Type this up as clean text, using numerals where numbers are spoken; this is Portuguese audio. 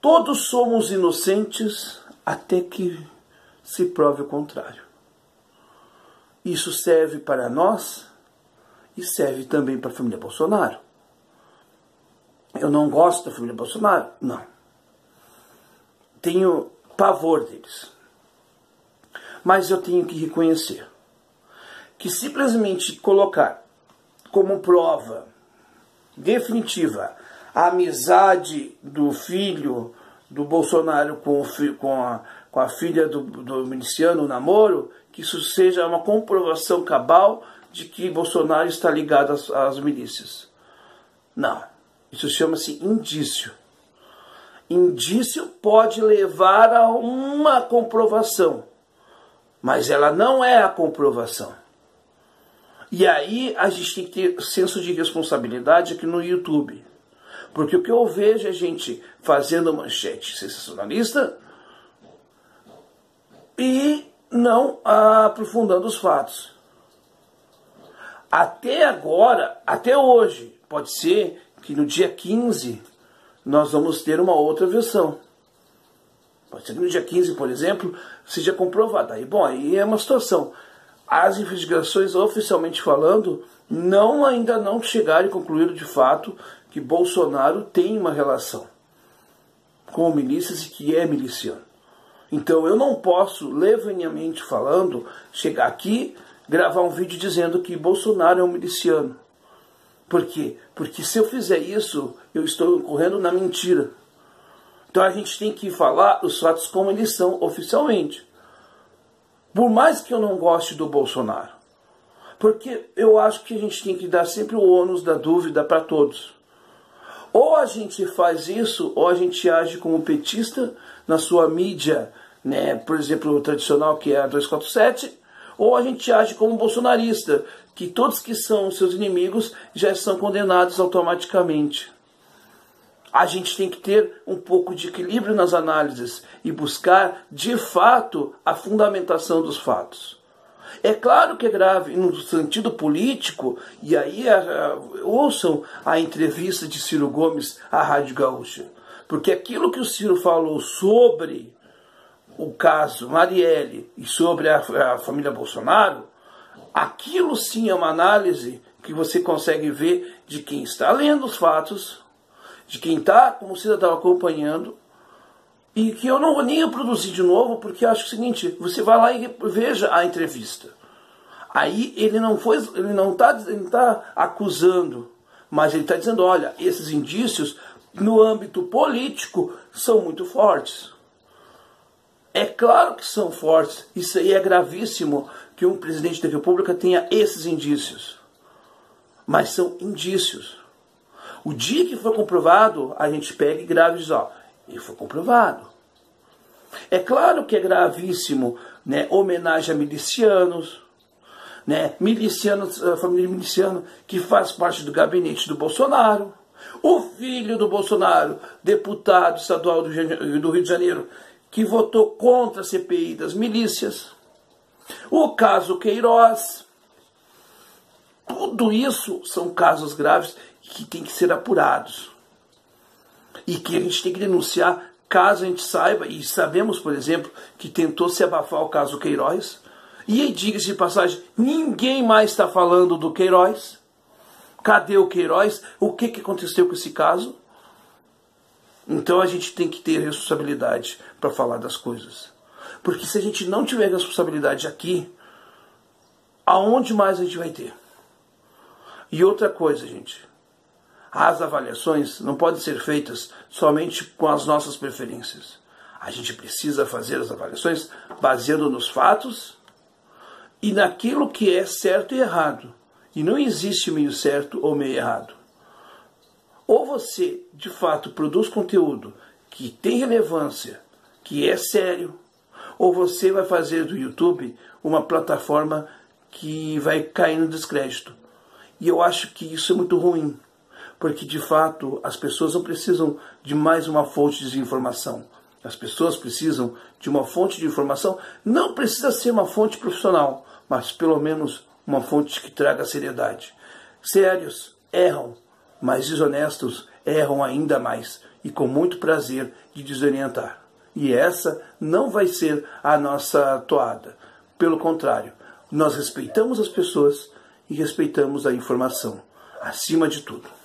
Todos somos inocentes até que se prove o contrário. Isso serve para nós e serve também para a família Bolsonaro. Eu não gosto da família Bolsonaro? Não. Tenho pavor deles. Mas eu tenho que reconhecer que simplesmente colocar como prova definitiva a amizade do filho do Bolsonaro com a filha do miliciano, o namoro, que isso seja uma comprovação cabal de que Bolsonaro está ligado às milícias. Não. Isso chama-se indício. Indício pode levar a uma comprovação, mas ela não é a comprovação. E aí a gente tem que ter senso de responsabilidade aqui no YouTube. Porque o que eu vejo é gente fazendo manchete sensacionalista e não aprofundando os fatos. Até agora, até hoje, pode ser que no dia 15 nós vamos ter uma outra versão. Pode ser que no dia 15, por exemplo, seja comprovada. Aí é uma situação. As investigações, oficialmente falando, ainda não chegaram e concluíram de fato que Bolsonaro tem uma relação com milícias e que é miliciano. Então eu não posso, levianamente falando, chegar aqui, gravar um vídeo dizendo que Bolsonaro é um miliciano. Por quê? Porque se eu fizer isso, eu estou incorrendo na mentira. Então a gente tem que falar os fatos como eles são oficialmente. Por mais que eu não goste do Bolsonaro. Porque eu acho que a gente tem que dar sempre o ônus da dúvida para todos. Ou a gente faz isso, ou a gente age como petista na sua mídia, né, por exemplo, o tradicional que é a 247, ou a gente age como bolsonarista, que todos que são seus inimigos já são condenados automaticamente. A gente tem que ter um pouco de equilíbrio nas análises e buscar, de fato, a fundamentação dos fatos. É claro que é grave no sentido político, e aí ouçam a entrevista de Ciro Gomes à Rádio Gaúcha. Porque aquilo que o Ciro falou sobre o caso Marielle e sobre a família Bolsonaro, aquilo sim é uma análise que você consegue ver de quem está lendo os fatos, de quem está como cidadão acompanhando, e que eu não vou nem reproduzir de novo, porque eu acho o seguinte, você vai lá e veja a entrevista. Aí ele não está acusando, mas ele está dizendo, olha, esses indícios no âmbito político são muito fortes. É claro que são fortes, isso aí é gravíssimo que um presidente da República tenha esses indícios. Mas são indícios. O dia que for comprovado, a gente pega e grava e diz, ó, ele foi comprovado. É claro que é gravíssimo, né, homenagem a milicianos, né, a família miliciana que faz parte do gabinete do Bolsonaro, o filho do Bolsonaro, deputado estadual do Rio de Janeiro, que votou contra a CPI das milícias, o caso Queiroz. Tudo isso são casos graves que têm que ser apurados. E que a gente tem que denunciar caso a gente saiba, e sabemos, por exemplo, que tentou se abafar o caso Queiroz. E aí, diga-se de passagem, ninguém mais está falando do Queiroz. Cadê o Queiroz? O que aconteceu com esse caso? Então a gente tem que ter responsabilidade para falar das coisas. Porque se a gente não tiver responsabilidade aqui, aonde mais a gente vai ter? E outra coisa, gente. As avaliações não podem ser feitas somente com as nossas preferências. A gente precisa fazer as avaliações baseando nos fatos e naquilo que é certo e errado. E não existe meio certo ou meio errado. Ou você, de fato, produz conteúdo que tem relevância, que é sério, ou você vai fazer do YouTube uma plataforma que vai cair no descrédito. E eu acho que isso é muito ruim. Porque, de fato, as pessoas não precisam de mais uma fonte de informação. As pessoas precisam de uma fonte de informação. Não precisa ser uma fonte profissional, mas pelo menos uma fonte que traga seriedade. Sérios erram, mas desonestos erram ainda mais. e com muito prazer de desorientar. E essa não vai ser a nossa toada. Pelo contrário, nós respeitamos as pessoas e respeitamos a informação, acima de tudo.